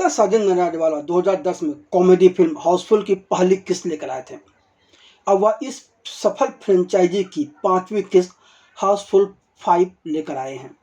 साजिद नडियाडवाला 2010 में comedy film Housefull की पहली किस्त लेकर आए थे। अब वह इस सफल फ्रेंचाइजी की 5वीं किस्त हाउसफुल 5 लेकर आए हैं,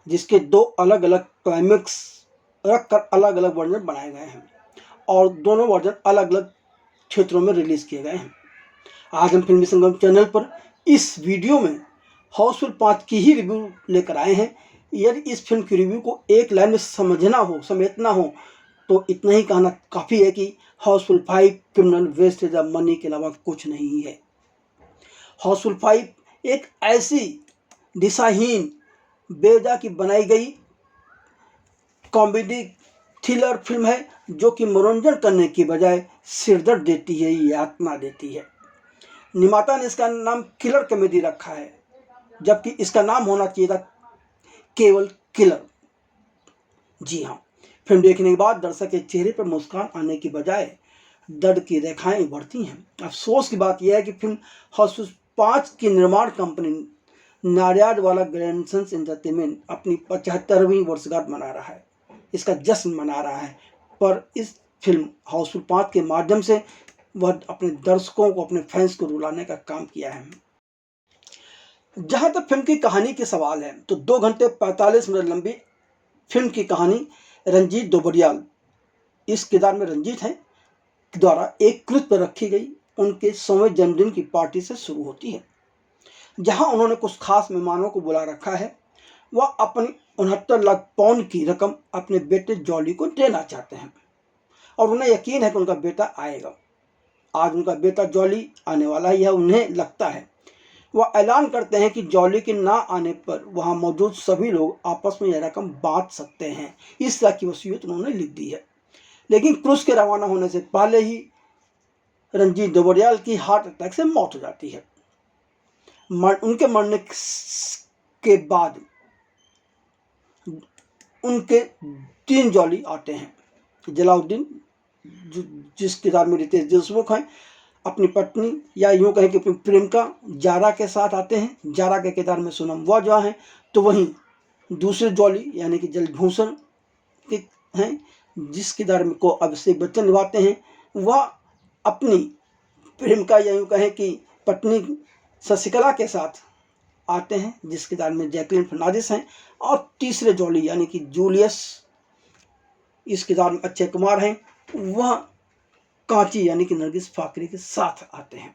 जिसके 2 अलग अलग क्लाइमेक्स रखकर अलग अलग वर्जन बनाए गए हैं और दोनों वर्जन अलग अलग क्षेत्रों में रिलीज किए गए हैं। आज हम फिल्मी संगम चैनल पर इस वीडियो में हाउसफुल 5 की ही रिव्यू लेकर आए हैं। यदि इस फिल्म की रिव्यू को एक लाइन में समेटना हो तो इतना ही कहना काफ़ी है कि Housefull 5 criminal wastage of money के अलावा कुछ नहीं है। हाउसफुल 5 एक ऐसी दिशाहीन बेवजह की बनाई गई कॉमेडी थ्रिलर फिल्म है जो कि मनोरंजन करने की बजाय सिरदर्द देती है, यातना देती है। निर्माता ने इसका नाम किलर कॉमेडी रखा है, जबकि इसका नाम होना चाहिए था केवल किलर। जी हाँ, फिल्म देखने के बाद दर्शक के चेहरे पर मुस्कान आने की बजाय दर्द की रेखाएं उभरती हैं। अफसोस की बात यह है कि फिल्म हाउसफुल 5 की निर्माण कंपनी नडियाडवाला ग्रैंडसन्स एंटरटेनमेंट अपनी 75वीं वर्षगांठ मना रहा है, इसका जश्न मना रहा है। पर इस फिल्म हाउसफुल 5 के माध्यम से वह अपने दर्शकों को, अपने फैंस को रुलाने का काम किया है। जहां तक फिल्म की कहानी के सवाल है तो 2 घंटे 45 मिनट लंबी फिल्म की कहानी रंजीत दोबड़ियाल, इस किरदार में रंजीत हैं, द्वारा एक क्रूज पर रखी गई उनके 100वें जन्मदिन की पार्टी से शुरू होती है, जहां उन्होंने कुछ खास मेहमानों को बुला रखा है। वह अपनी 69 लाख पाउंड की रकम अपने बेटे जॉली को देना चाहते हैं और उन्हें यकीन है कि उनका बेटा आएगा। आज उनका बेटा जॉली आने वाला है, यह उन्हें लगता है। वह ऐलान करते हैं कि जॉली के ना आने पर वहां मौजूद सभी लोग आपस में यह रकम बांट सकते हैं। इस तरह की वसीयत उन्होंने लिख दी है। लेकिन क्रूज के रवाना होने से पहले ही रंजीत दोबड़ियाल की हार्ट अटैक से मौत हो जाती है। उनके मरने के बाद उनके 3 जॉली आते हैं। जलाउद्दीन, जिस किरदार में रितेश देशमुख हैं, अपनी पत्नी या यूँ कहें कि अपनी प्रेमिका जारा के साथ आते हैं। जारा के किरदार में सोनम वाजवा हैं। तो वहीं दूसरे जॉली यानी कि जलभूषण के हैं, जिस किरदार में को अभिषेक बच्चन निभाते हैं, वह अपनी प्रेमिका या यूँ कहें कि पत्नी शशिकला के साथ आते हैं, जिस किरदार में जैकलीन फर्नांडिस हैं। और तीसरे जॉली यानी कि जूलियस, इस किरदार में अक्षय कुमार हैं, वह कांची यानी कि नरगिस फाकरी के साथ आते हैं।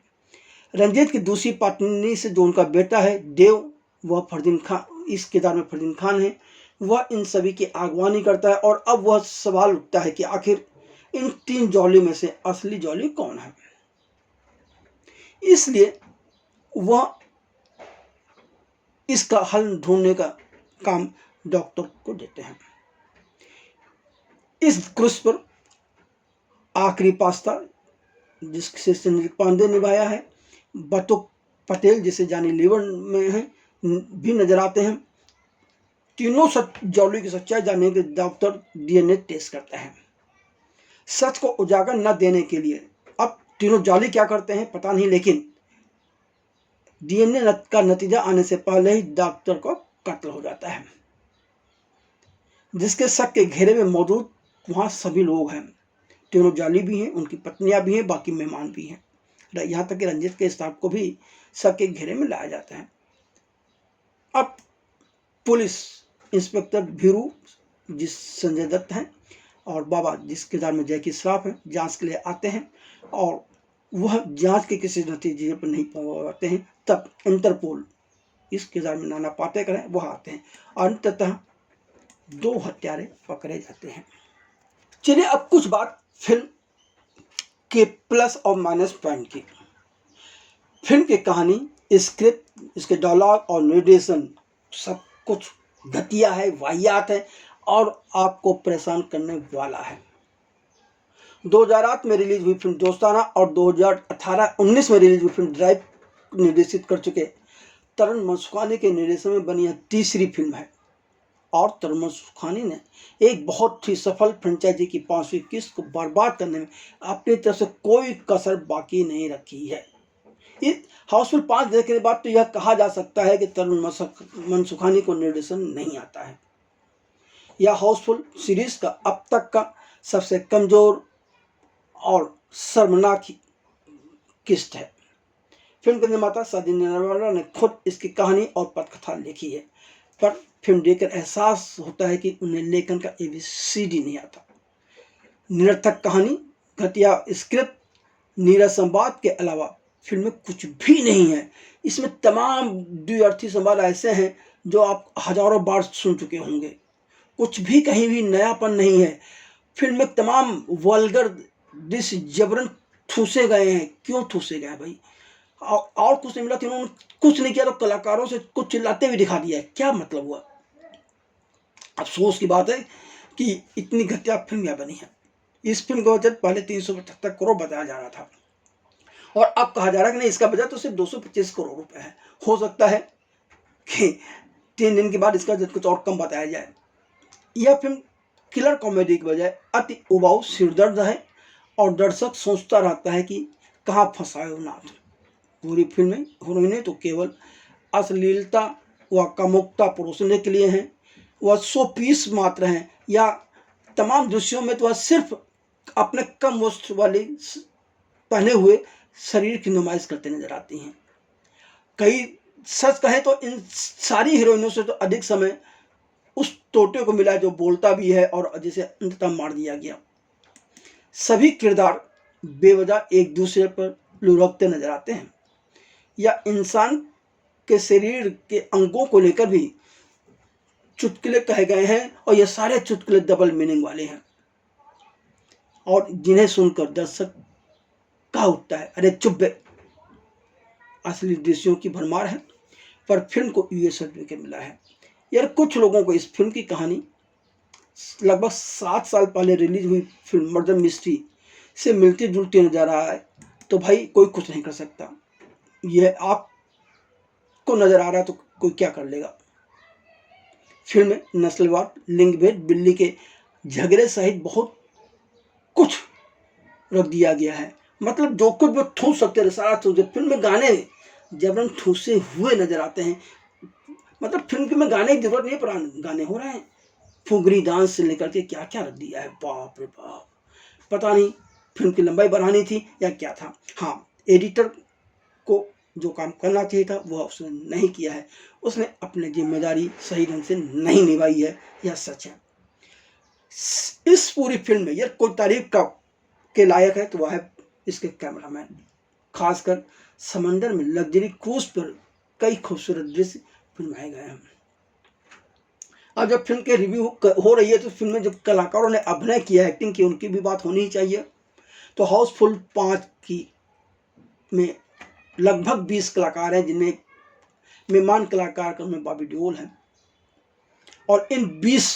रंजीत की दूसरी पत्नी से जो उनका बेटा है देव, वह फरदीन खान, इस किरदार में फरदीन खान है, वह इन सभी की अगवानी करता है। और अब वह सवाल उठता है कि आखिर इन 3 जॉली में से असली जॉली कौन है। इसलिए वह इसका हल ढूंढने का काम डॉक्टर को देते हैं। इस क्रूज पर आखिरी पास्ता, जिससे संजय पांडे निभाया है, बतुक पटेल जिसे जानी लीवर में हैं, भी नजर आते हैं। तीनों जॉली की सच्चाई जानने के डॉक्टर डीएनए टेस्ट करता है। सच को उजागर न देने के लिए अब तीनों जॉली क्या करते हैं पता नहीं, लेकिन डीएनए का नतीजा आने से पहले ही डॉक्टर को कत्ल हो जाता है, जिसके शक के घेरे में मौजूद वहां सभी लोग हैं। तीनों जाली भी हैं, उनकी पत्नियां भी हैं, बाकी मेहमान भी हैं। यहाँ तक कि रंजीत के स्टाफ को भी शक के घेरे में लाया जाता है। अब पुलिस इंस्पेक्टर भीरू, जिस संजय दत्त हैं, और बाबा, जिस किरदार में जैकी श्रॉफ है, जांच के लिए आते हैं और वह जांच के किसी नतीजे पर नहीं पहुंच पाते हैं। तब इंटरपोल, इस किरदार में नाना पाटेकर हैं, वह आते हैं। अंततः 2 हत्यारे पकड़े जाते हैं। चलिए अब कुछ बात फिल्म के प्लस और माइनस पॉइंट की। फिल्म की कहानी, स्क्रिप्ट, इसके डायलॉग और निर्देशन सब कुछ घटिया है, वाहियात है और आपको परेशान करने वाला है। 2008 में रिलीज हुई फिल्म दोस्ताना और 2018-19 में रिलीज हुई फिल्म ड्राइव निर्देशित कर चुके तरुण मनसुखानी के निर्देशन में बनी यह तीसरी फिल्म है और तरुण मनसुखानी ने एक बहुत ही सफल फ्रेंचाइजी की 5वीं किस्त को बर्बाद करने में अपनी तरफ से कोई कसर बाकी नहीं रखी है। इस हाउसफुल 5 देखने के बाद तो यह कहा जा सकता है कि तरुण मनसुखानी को निर्देशन नहीं आता है। यह हाउसफुल सीरीज का अब तक का सबसे कमज़ोर और शर्मनाक किस्त है। फिल्म के निर्माता साजिद नरवाला ने खुद इसकी कहानी और पटकथा लिखी है, पर फिल्म देखकर एहसास होता है कि उन्हें लेखन का ABCD नहीं आता। निरर्थक कहानी, घटिया स्क्रिप्ट, नीरस संवाद के अलावा फिल्म में कुछ भी नहीं है। इसमें तमाम द्व्यर्थी संवाद ऐसे हैं जो आप हजारों बार सुन चुके होंगे। कुछ भी कहीं भी नयापन नहीं है। फिल्म में तमाम वल्गर दृश्य जबरन ठूसे गए हैं। क्यों ठूसे गए भाई? और कुछ नहीं मिला कि उन्होंने कुछ नहीं किया तो कलाकारों से कुछ चिल्लाते हुए दिखा दिया है। क्या मतलब हुआ? अफसोस की बात है कि इतनी घटिया फिल्म यह बनी है। इस फिल्म का बजट पहले 375 करोड़ बताया जा रहा था और अब कहा जा रहा है कि नहीं, इसका बजट तो सिर्फ 225 करोड़ रुपए है। हो सकता है कि 3 दिन के बाद इसका बजट कुछ और कम बताया जाए। यह फिल्म किलर कॉमेडी की बजाय अति उबाऊ सिरदर्द है और दर्शक सोचता रहता है कि कहाँ फंसाए हो नाथ। पूरी फिल्म में हीरोइनें तो केवल अश्लीलता व कामुकता परोसने के लिए हैं। वह 100 पीस मात्र हैं या तमाम दृश्यों में तो वह सिर्फ अपने कम वस्त्र वाले पहने हुए शरीर की नुमाइश करते नजर आती हैं। कई सच कहें तो इन सारी हीरोइनों से तो अधिक समय उस तोते को मिला जो बोलता भी है और जिसे अंततः मार दिया गया। सभी किरदार बेवजह एक दूसरे पर लुढ़कते नजर आते हैं या इंसान के शरीर के अंगों को लेकर भी चुटकुले कहे गए हैं और ये सारे चुटकुले डबल मीनिंग वाले हैं और जिन्हें सुनकर दर्शक कहा उठता है, अरे चुप बे। असली दृश्यों की भरमार है पर फिल्म को US सर्टिफिकेट मिला है। यार कुछ लोगों को इस फिल्म की कहानी लगभग 7 साल पहले रिलीज हुई फिल्म मर्डर मिस्ट्री से मिलती जुलती नजर आ रहा है, तो भाई कोई कुछ नहीं कर सकता। यह आपको नजर आ रहा है तो कोई क्या कर लेगा। फिल्म में नस्लवाद, लिंगभेद, बिल्ली के झगड़े सहित बहुत कुछ रख दिया गया है। मतलब जो कुछ वो ठूस सकते थे सारा ठूस। फिल्म में गाने जबरन ठूसे हुए नजर आते हैं। मतलब फिल्म में गाने की जरूरत नहीं, पर गाने हो रहे हैं। फुगरी डांस से लेकर के क्या क्या रख दिया है, बाप रे बाप। पता नहीं फिल्म की लंबाई बढ़ानी थी या क्या था। हाँ, एडिटर को जो काम करना चाहिए था वह उसने नहीं किया है। उसने अपनी जिम्मेदारी सही ढंग से नहीं निभाई है, यह सच है। इस पूरी फिल्म में यह कोई तारीफ के लायक है तो वह है इसके कैमरामैन। खासकर समंदर में लग्जरी क्रूज पर कई खूबसूरत दृश्य फिल्माए गए हैं। अब जब फिल्म के रिव्यू हो रही है तो फिल्म में जो कलाकारों ने अभिनय किया, एक्टिंग की, उनकी भी बात होनी ही चाहिए। तो हाउसफुल 5 की में लगभग 20 कलाकार हैं, जिनमें मेहमान कलाकार का उनमें बॉबी देओल है। और इन 20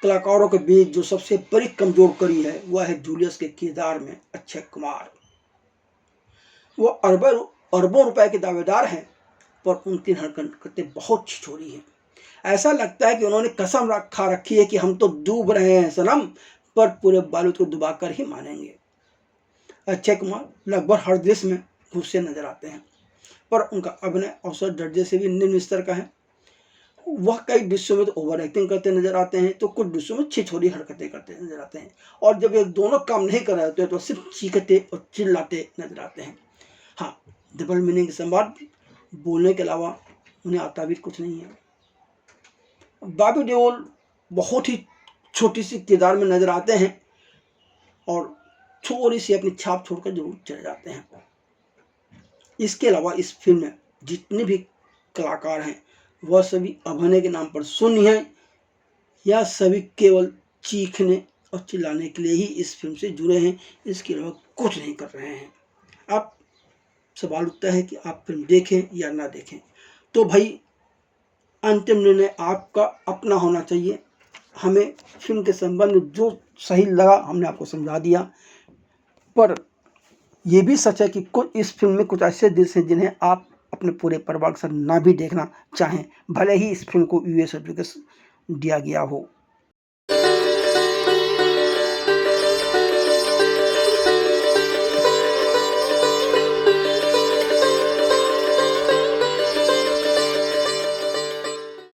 कलाकारों के बीच जो सबसे बड़ी कमजोर कड़ी है वह है जूलियस के किरदार में अक्षय कुमार। वो अरबों रुपए के दावेदार हैं पर उनकी हरकतें बहुत छिछोरी हैं। ऐसा लगता है कि उन्होंने कसम खा रखी है कि हम तो डूब रहे हैं सनम, पर पूरे बारूद को डुबाकर ही मानेंगे। अक्षय कुमार लगभग हर दृश्य में घुसे नजर आते हैं पर उनका अभिनय औसत दर्जे से भी निम्न स्तर का है। वह कई दृश्यों में तो ओवर एक्टिंग करते नजर आते हैं तो कुछ दृश्यों में छिछोरी हरकतें करते नजर आते हैं और जब ये दोनों काम नहीं कर रहे होते तो सिर्फ चीखते और चिल्लाते नजर आते हैं। हाँ, डबल मीनिंग संवाद बोलने के अलावा उन्हें आता भी कुछ नहीं है। बॉबी देओल बहुत ही छोटी सी किरदार में नजर आते हैं और थोड़ी सी अपनी छाप छोड़कर जरूर चले जाते हैं। इसके अलावा इस फिल्म में जितने भी कलाकार हैं वह सभी अभिनय के नाम पर शून्य हैं या सभी केवल चीखने और चिल्लाने के लिए ही इस फिल्म से जुड़े हैं, इसके अलावा कुछ नहीं कर रहे हैं। अब सवाल उठता है कि आप फिल्म देखें या ना देखें। तो भाई अंतिम निर्णय आपका अपना होना चाहिए। हमें फिल्म के संबंध में जो सही लगा हमने आपको समझा दिया, पर यह भी सच है कि कुछ इस फिल्म में कुछ ऐसे दृश्य हैं जिन्हें आप अपने पूरे परिवार के साथ ना भी देखना चाहें, भले ही इस फिल्म को US सर्टिफिकेट दिया गया हो।